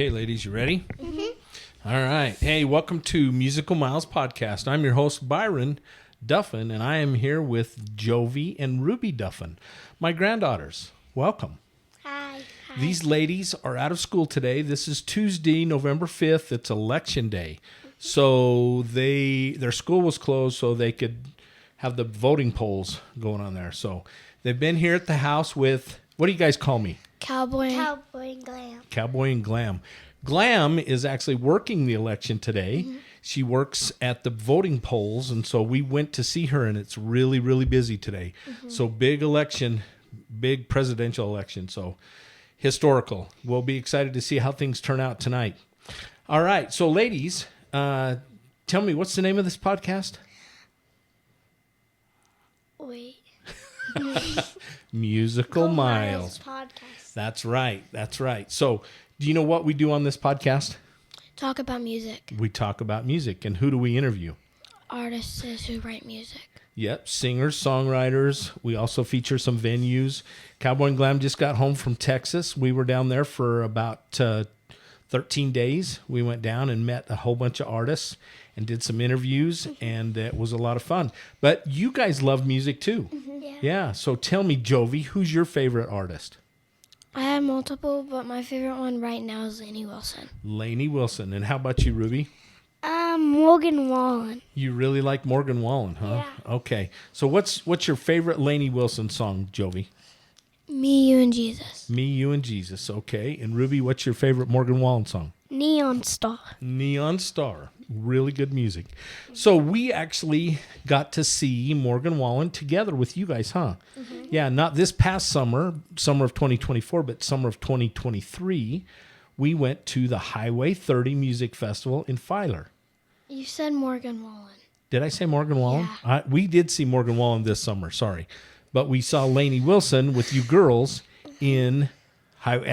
Okay, ladies, you ready? Mm-hmm. All right. Hey, welcome to Musical Miles Podcast. I'm your host, Byron Duffin, and I am here with Jovi and Ruby Duffin, my granddaughters. Welcome. Hi. These ladies are out of school today. This is Tuesday, November 5th. It's election day. So their school was closed so they could have the voting polls going on there. So they've been here at the house with, what do you guys call me? Cowboy and Glam. Cowboy and Glam. Glam is actually working the election today. Mm-hmm. She works at the voting polls, and so we went to see her, and it's really, really busy today. Mm-hmm. So big election, big presidential election, so historical. We'll be excited to see how things turn out tonight. All right, so ladies, tell me, what's the name of this podcast? Wait. Musical Miles Podcast. That's right. So do you know what we do on this podcast? Talk about music. We talk about music. And who do we interview? Artists who write music. Yep, singers, songwriters. We also feature some venues. Cowboy and Glam just got home from Texas. We were down there for about 13 days. We went down and met a whole bunch of artists and did some interviews, and it was a lot of fun. But you guys love music too. Mm-hmm. Yeah, so tell me, Jovi, who's your favorite artist? I have multiple, but my favorite one right now is Lainey Wilson. Lainey Wilson. And how about you, Ruby? Morgan Wallen. You really like Morgan Wallen, huh? Yeah. Okay. So what's your favorite Lainey Wilson song, Jovi? Me, You, and Jesus. Me, You, and Jesus. Okay. And Ruby, what's your favorite Morgan Wallen song? Neon Star. Neon Star. Really good music. So we actually got to see Morgan Wallen together with you guys, huh? Mm-hmm. Yeah, not this past summer of 2024, but summer of 2023. We went to the Highway 30 Music Festival in Filer. You said Morgan Wallen. Did I say Morgan Wallen? Yeah. We did see Morgan Wallen this summer, sorry. But we saw Lainey Wilson with you girls at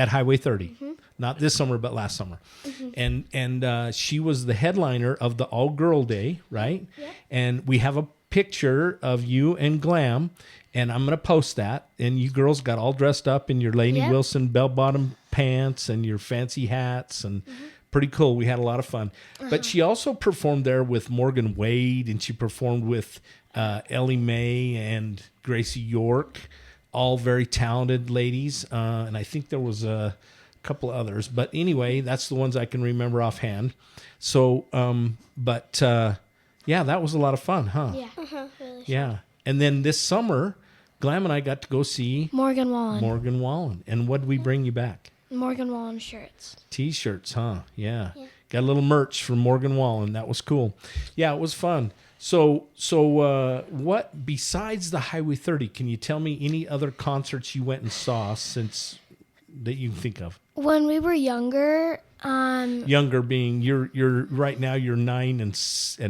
Highway 30. Mm-hmm. Not this summer, but last summer. Mm-hmm. And she was the headliner of the all-girl day, right? Yeah. And we have a picture of you and Glam, and I'm going to post that. And you girls got all dressed up in your Lainey Wilson bell-bottom pants and your fancy hats, and pretty cool. We had a lot of fun. Uh-huh. But she also performed there with Morgan Wade, and she performed with Ellie Mae and Gracie York, all very talented ladies. And I think there was a couple of others. But anyway, that's the ones I can remember offhand. So, yeah, that was a lot of fun, huh? Yeah. Really yeah. And then this summer, Glam and I got to go see Morgan Wallen. And what did we bring you back? Morgan Wallen shirts. T-shirts, huh? Yeah. Got a little merch from Morgan Wallen. That was cool. Yeah, it was fun. So what, besides the Highway 30, can you tell me any other concerts you went and saw since that you can think of? When we were younger, younger being you're right now you're 9 and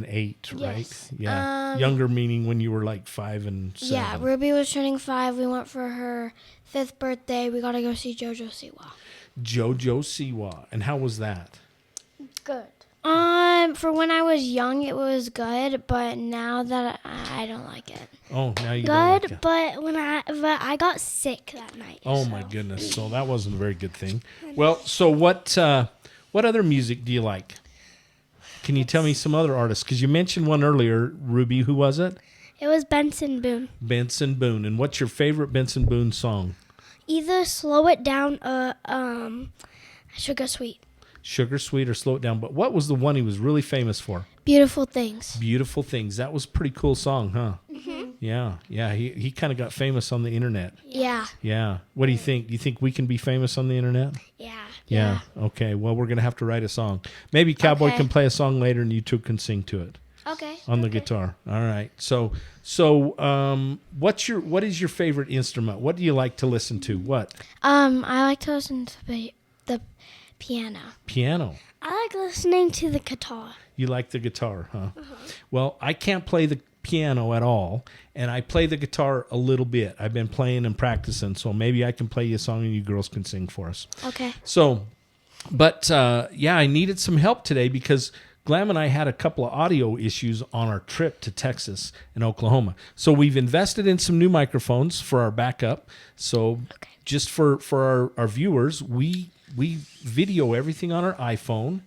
8, right? Yes. Yeah. Younger meaning when you were like 5 and 7. Yeah, Ruby was turning 5. We went for her 5th birthday. We got to go see JoJo Siwa. JoJo Siwa. And how was that? Good. For when I was young, it was good, but now that I don't like it. Oh, now you don't like it. Good, but I got sick that night. Oh my goodness! So that wasn't a very good thing. Well, so what other music do you like? Can you tell me some other artists? Because you mentioned one earlier, Ruby. Who was it? It was Benson Boone. Benson Boone. And what's your favorite Benson Boone song? Either Slow It Down or Sugar Sweet. Sugar Sweet or Slow It Down. But what was the one he was really famous for? Beautiful Things. Beautiful Things. That was a pretty cool song, huh? Mm-hmm. Yeah. He kind of got famous on the internet. Yeah. Yeah. What do you think? Do you think we can be famous on the internet? Yeah. Okay. Well, we're going to have to write a song. Maybe Cowboy can play a song later and you two can sing to it. Okay. On the guitar. All right. So what is your favorite instrument? What do you like to listen to? What? I like to listen to the piano. Piano. I like listening to the guitar. You like the guitar, huh? Uh-huh. Well, I can't play the piano at all, and I play the guitar a little bit. I've been playing and practicing, so maybe I can play you a song and you girls can sing for us. Okay. So, but I needed some help today because Glam and I had a couple of audio issues on our trip to Texas and Oklahoma. So we've invested in some new microphones for our backup. So just for our viewers, we we video everything on our iPhone,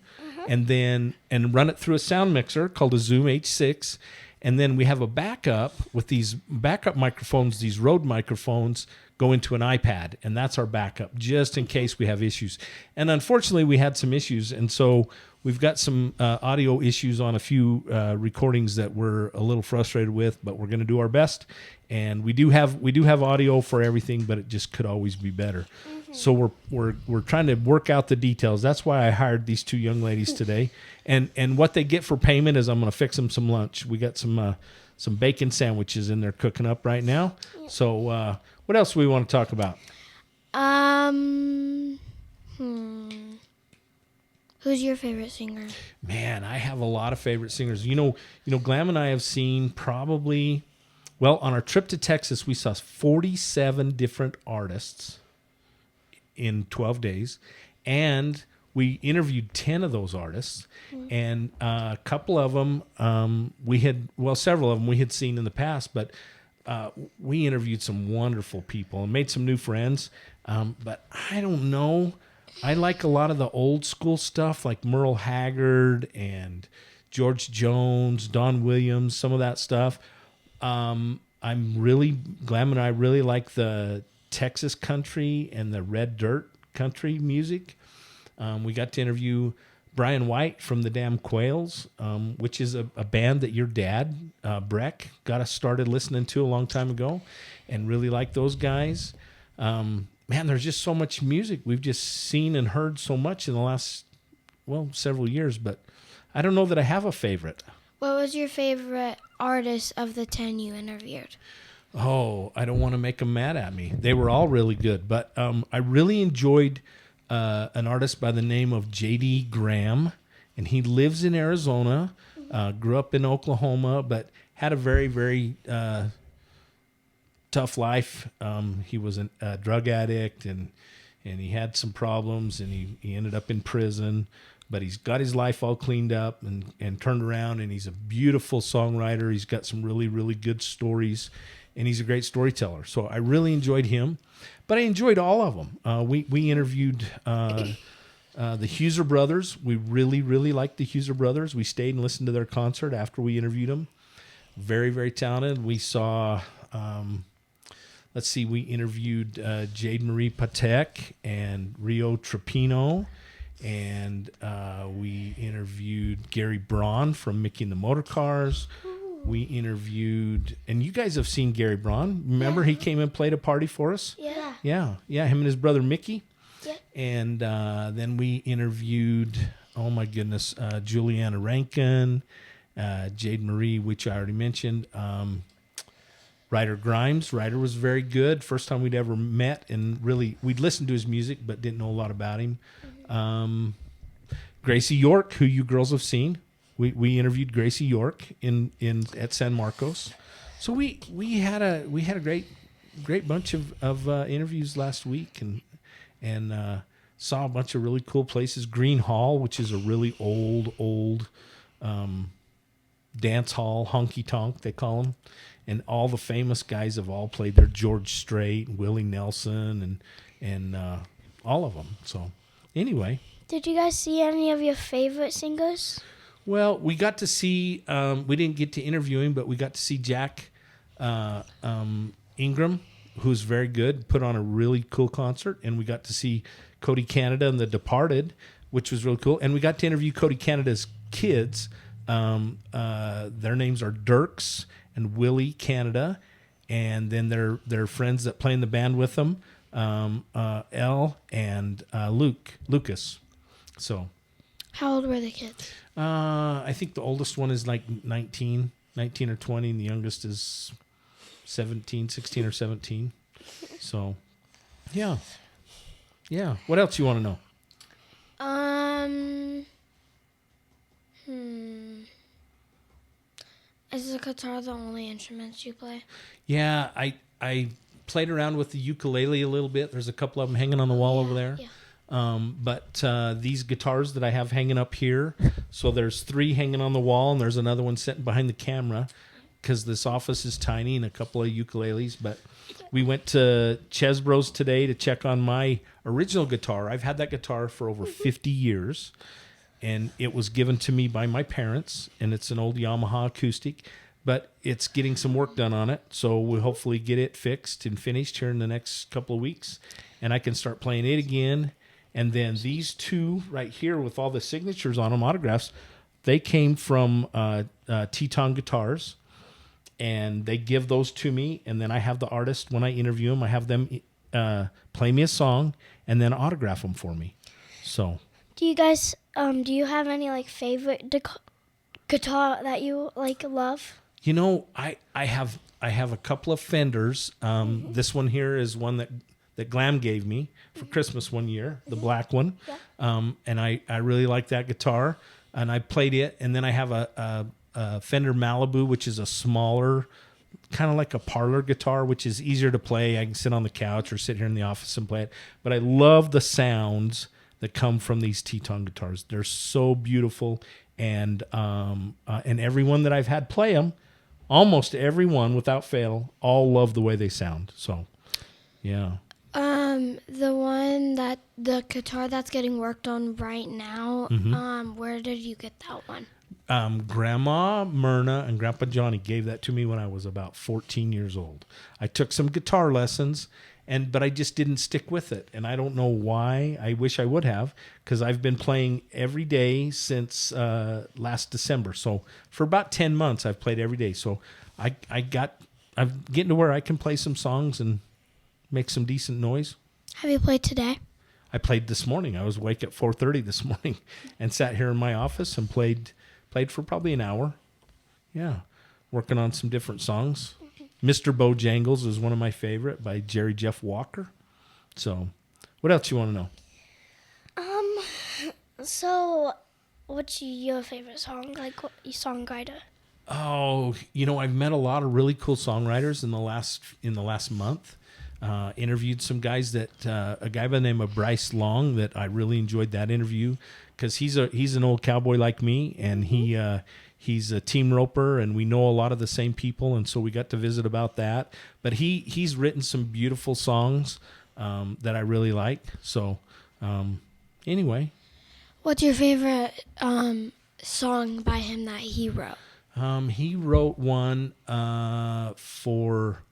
and run it through a sound mixer called a Zoom H6, and then we have a backup with these backup microphones. These Rode microphones go into an iPad, and that's our backup just in case we have issues. And unfortunately, we had some issues, and so we've got some audio issues on a few recordings that we're a little frustrated with, but we're going to do our best. And we do have audio for everything, but it just could always be better. So we're trying to work out the details. That's why I hired these two young ladies today. And what they get for payment is I'm going to fix them some lunch. We got some bacon sandwiches in there cooking up right now. So what else do we want to talk about? Who's your favorite singer? Man, I have a lot of favorite singers. You know, Glam and I have seen probably, well, on our trip to Texas, we saw 47 different artists in 12 days, and we interviewed 10 of those artists, and a couple of them several of them we had seen in the past, but we interviewed some wonderful people and made some new friends. But I don't know. I like a lot of the old school stuff like Merle Haggard and George Jones, Don Williams, some of that stuff. Glam and I really like the Texas country and the red dirt country music. We got to interview Brian White from the Damn Quails, which is a band that your dad, Breck, got us started listening to a long time ago, and really like those guys. Man, there's just so much music. We've just seen and heard so much in the last, several years, but I don't know that I have a favorite. What was your favorite artist of the 10 you interviewed? Oh, I don't want to make them mad at me. They were all really good, but I really enjoyed an artist by the name of J.D. Graham, and he lives in Arizona, grew up in Oklahoma, but had a very, very tough life. He was a drug addict, and he had some problems, and he ended up in prison, but he's got his life all cleaned up and turned around, and he's a beautiful songwriter. He's got some really, really good stories, and he's a great storyteller. So I really enjoyed him, but I enjoyed all of them. We interviewed the Huser Brothers. We really, really liked the Huser Brothers. We stayed and listened to their concert after we interviewed them. Very, very talented. We saw, we interviewed Jade Marie Patek and Rio Trapino, and we interviewed Gary Braun from Mickey and the Motorcars. We interviewed, and you guys have seen Gary Braun. Remember, he came and played a party for us? Yeah. Him and his brother Mickey. Yeah. And then we interviewed, Juliana Rankin, Jade Marie, which I already mentioned. Ryder Grimes. Ryder was very good. First time we'd ever met, and really, we'd listened to his music, but didn't know a lot about him. Gracie York, who you girls have seen. We interviewed Gracie York at San Marcos. So we had a great bunch of interviews last week, and saw a bunch of really cool places. Green Hall, which is a really old dance hall, honky tonk they call them, and all the famous guys have all played there. George Strait, Willie Nelson, and all of them. So anyway, did you guys see any of your favorite singers? Well, we got to see, we didn't get to interview him, but we got to see Jack Ingram, who's very good, put on a really cool concert. And we got to see Cody Canada and The Departed, which was really cool. And we got to interview Cody Canada's kids. Their names are Dirks and Willie Canada. And then their friends that play in the band with them, Elle and Lucas. So, how old were the kids? I think the oldest one is like 19 or 20, and the youngest is 16 or 17. So, yeah. What else you want to know? Is the guitar the only instruments you play? Yeah, I played around with the ukulele a little bit. There's a couple of them hanging on the wall over there. Yeah. But these guitars that I have hanging up here, so there's 3 hanging on the wall, and there's another one sitting behind the camera. because this office is tiny, and a couple of ukuleles. But we went to Chesbro's today to check on my original guitar. I've had that guitar for over 50 years, and it was given to me by my parents, and it's an old Yamaha acoustic, but it's getting some work done on it. So we'll hopefully get it fixed and finished here in the next couple of weeks, and I can start playing it again. And then these two right here with all the signatures on them, autographs, they came from Teton Guitars, and they give those to me. And then I have the artist, when I interview them, I have them play me a song and then autograph them for me. So, Do you guys, do you have any like favorite guitar that you like love? you know, I have a couple of Fenders. This one here is one that Glam gave me for Christmas one year, the black one. Yeah. And I really like that guitar, and I played it. And then I have a Fender Malibu, which is a smaller, kind of like a parlor guitar, which is easier to play. I can sit on the couch or sit here in the office and play it. But I love the sounds that come from these Teton guitars. They're so beautiful, and everyone that I've had play them, almost everyone without fail, all love the way they sound. So, yeah. The guitar that's getting worked on right now, where did you get that one? Grandma Myrna and Grandpa Johnny gave that to me when I was about 14 years old. I took some guitar lessons, but I just didn't stick with it. And I don't know why. I wish I would have, because I've been playing every day since last December. So for about 10 months, I've played every day. So I'm getting to where I can play some songs and make some decent noise. Have you played today? I played this morning. I was awake at 4:30 this morning and sat here in my office and played for probably an hour. Yeah, working on some different songs. Mr. Bojangles is one of my favorite by Jerry Jeff Walker. So, what else you want to know? So what's your favorite song? Like, what songwriter? Oh, I've met a lot of really cool songwriters in the last month. Interviewed some guys a guy by the name of Bryce Long, that I really enjoyed that interview, because he's an old cowboy like me, and he's a team roper, and we know a lot of the same people, and so we got to visit about that. But he's written some beautiful songs that I really like. So anyway, What's your favorite song by him that he wrote? He wrote one for.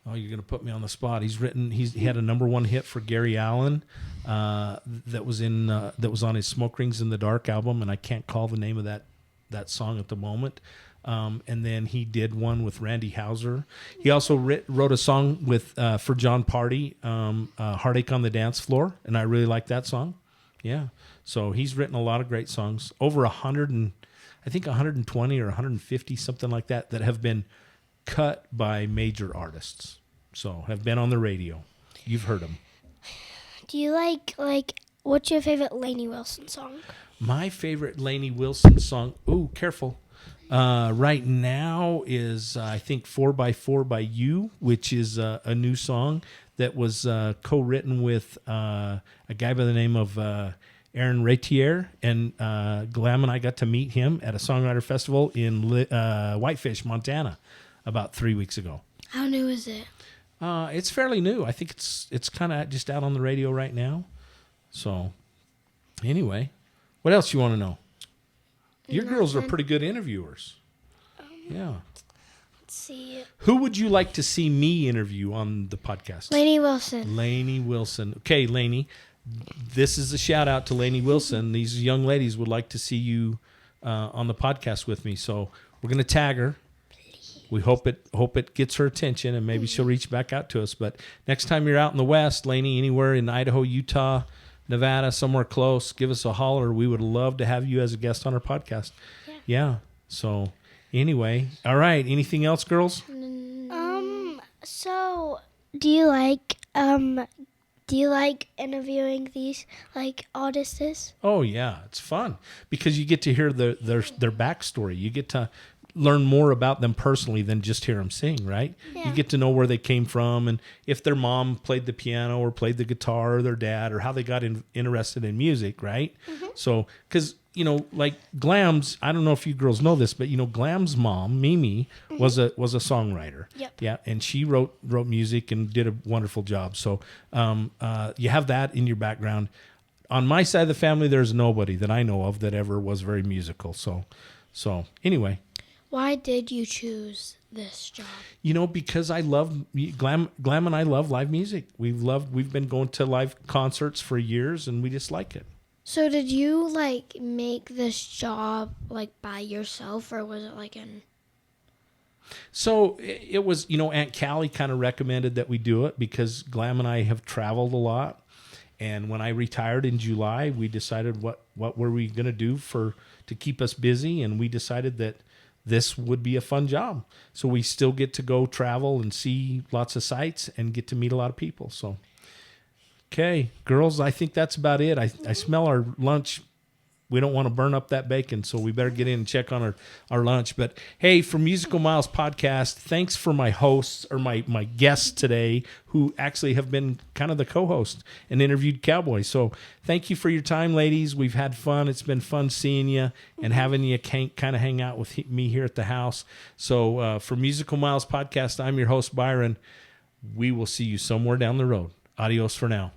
Oh, you're going to put me on the spot. He had a number one hit for Gary Allan that was on his Smoke Rings in the Dark album, and I can't call the name of that song at the moment. And then he did one with Randy Houser. He also wrote a song for John Party, Heartache on the Dance Floor, and I really like that song. Yeah. So he's written a lot of great songs, over 120 or 150, something like that have been cut by major artists, so have been on the radio. You've heard them. Do you like what's your favorite Lainey Wilson song? My favorite Lainey Wilson song, careful, right now is I think 4x4 by You, which is a new song that was co-written with a guy by the name of Aaron Ratier, and Glam and I got to meet him at a songwriter festival in Whitefish, Montana, about 3 weeks ago. How new is it? It's fairly new. I think it's kind of just out on the radio right now. So, anyway, what else you want to know? Your girls are pretty good interviewers. Yeah. Let's see. Who would you like to see me interview on the podcast? Lainey Wilson. Lainey Wilson. Okay, Lainey, this is a shout out to Lainey Wilson. These young ladies would like to see you on the podcast with me. So we're going to tag her. We hope it gets her attention, and maybe she'll reach back out to us. But next time you're out in the West, Lainey, anywhere in Idaho, Utah, Nevada, somewhere close, give us a holler. We would love to have you as a guest on our podcast. Yeah. So anyway, all right. Anything else, girls? So do you like interviewing these artists? Oh yeah, it's fun because you get to hear their backstory. You get to learn more about them personally than just hear them sing, right? Yeah. You get to know where they came from, and if their mom played the piano or played the guitar, or their dad, or how they got interested in music, right? Mm-hmm. So, because like Glam's, I don't know if you girls know this, but Glam's mom, Mimi, was a songwriter. Yep. Yeah, and she wrote music and did a wonderful job. So you have that in your background. On my side of the family, there's nobody that I know of that ever was very musical. So anyway. Why did you choose this job? Because I love Glam and I love live music. We've been going to live concerts for years, and we just like it. So did you make this job by yourself, or was it So it was, Aunt Callie kind of recommended that we do it because Glam and I have traveled a lot. And when I retired in July, we decided what were we going to do to keep us busy. And we decided that this would be a fun job. So we still get to go travel and see lots of sights and get to meet a lot of people. So, okay, girls, I think that's about it. I smell our lunch. We don't want to burn up that bacon, so we better get in and check on our lunch. But hey, for Musical Miles Podcast, thanks for my hosts or my guests today who actually have been kind of the co-host and interviewed Cowboy. So thank you for your time, ladies. We've had fun. It's been fun seeing you and having you kind of hang out with me here at the house. So for Musical Miles Podcast, I'm your host, Byron. We will see you somewhere down the road. Adios for now.